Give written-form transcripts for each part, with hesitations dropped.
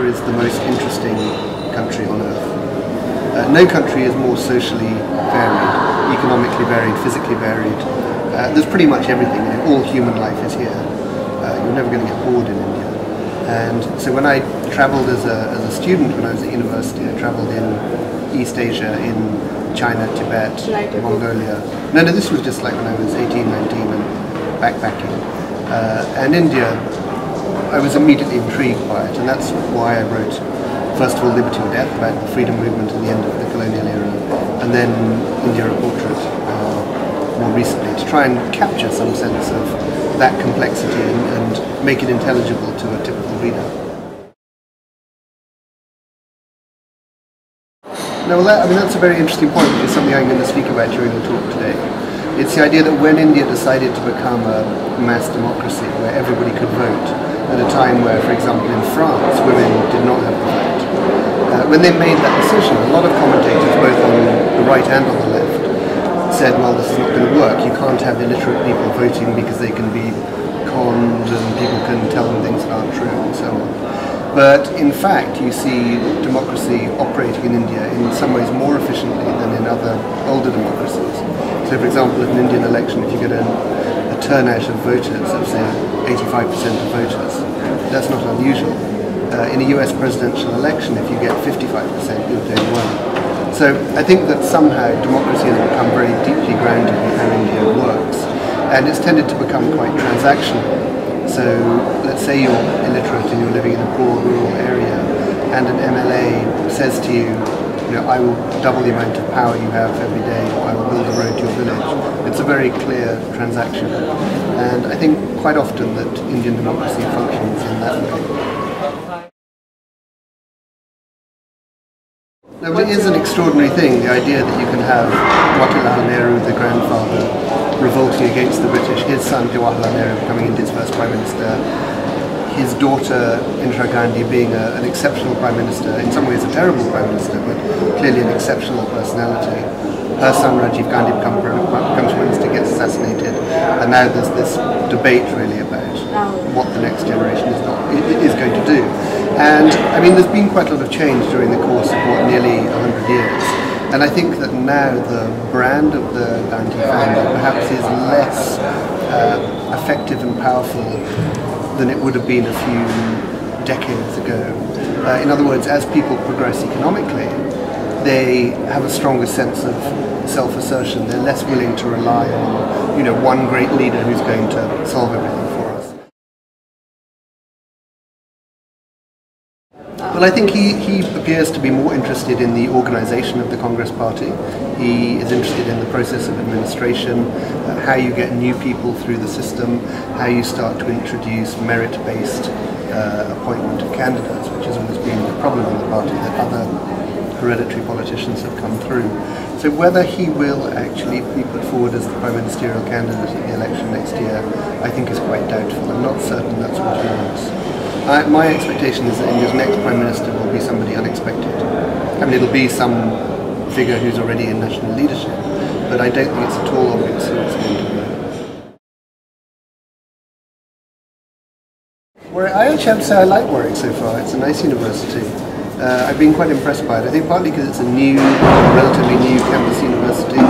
is the most interesting country on earth. No country is more socially varied, economically varied, physically varied. There's pretty much everything. All human life is here. You're never going to get bored in India. And so when I travelled as a student when I was at university, I travelled in East Asia, in China, Tibet, Mongolia. No, this was just like when I was 18, 19 and backpacking. And India, I was immediately intrigued by it, and that's why I wrote, first of all, Liberty or Death, about the freedom movement and the end of the colonial era, and then India, a Portrait, more recently, to try and capture some sense of that complexity and make it intelligible to a typical reader. Now, that's a very interesting point, which is something I'm going to speak about during the talk today. It's the idea that when India decided to become a mass democracy, where everybody could vote, at a time where, for example, in France, women did not have the vote, when they made that decision, a lot of commentators, both on the right and on the left, said, well, this is not going to work. You can't have illiterate people voting because they can be conned and people can tell them things that aren't true and so on. But in fact, you see democracy operating in India in some ways more efficiently than in other older democracies. So, for example, in an Indian election, if you get a turnout of voters of, say, 85% of voters, that's not unusual. In a US presidential election, if you get 55%, you're doing well. So I think that somehow democracy has become very deeply grounded in how India works, and it's tended to become quite transactional. So let's say you're illiterate and you're living in a poor rural area, and an MLA says to you, I will double the amount of power you have every day, or I will build a road to your village. It's a very clear transaction, and I think quite often that Indian democracy functions in that way. Now, it is an extraordinary thing, the idea that you can have Jawaharlal Nehru, the grandfather, revolting against the British, his son Jawaharlal Nehru becoming India's first Prime Minister, his daughter Indira Gandhi being an exceptional Prime Minister, in some ways a terrible Prime Minister, but clearly an exceptional personality. Her son Rajiv Gandhi becomes Prime Minister, gets assassinated, and now there's this debate really about what the next generation is going to do. And there's been quite a lot of change during the course of nearly 100 years. And I think that now the brand of the Gandhi family perhaps is less effective and powerful than it would have been a few decades ago. In other words, as people progress economically, they have a stronger sense of self-assertion. They're less willing to rely on, one great leader who's going to solve everything for us. Well, I think he appears to be more interested in the organisation of the Congress Party. He is interested in the process of administration, how you get new people through the system, how you start to introduce merit-based appointment of candidates, which has always been the problem in the party, that other hereditary politicians have come through. So whether he will actually be put forward as the prime ministerial candidate at the election next year, I think is quite doubtful. I'm not certain that's what he wants. My expectation is that India's next Prime Minister will be somebody unexpected. It'll be some figure who's already in national leadership, but I don't think it's at all obvious who it's going to be. I actually have to say I like Warwick so far. It's a nice university. I've been quite impressed by it. I think partly because it's a relatively new campus university.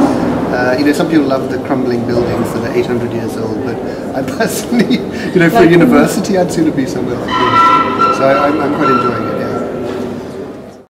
Some people love the crumbling buildings that are 800 years old, but I personally, for a university, I'd sooner be somewhere like this. So I'm quite enjoying it.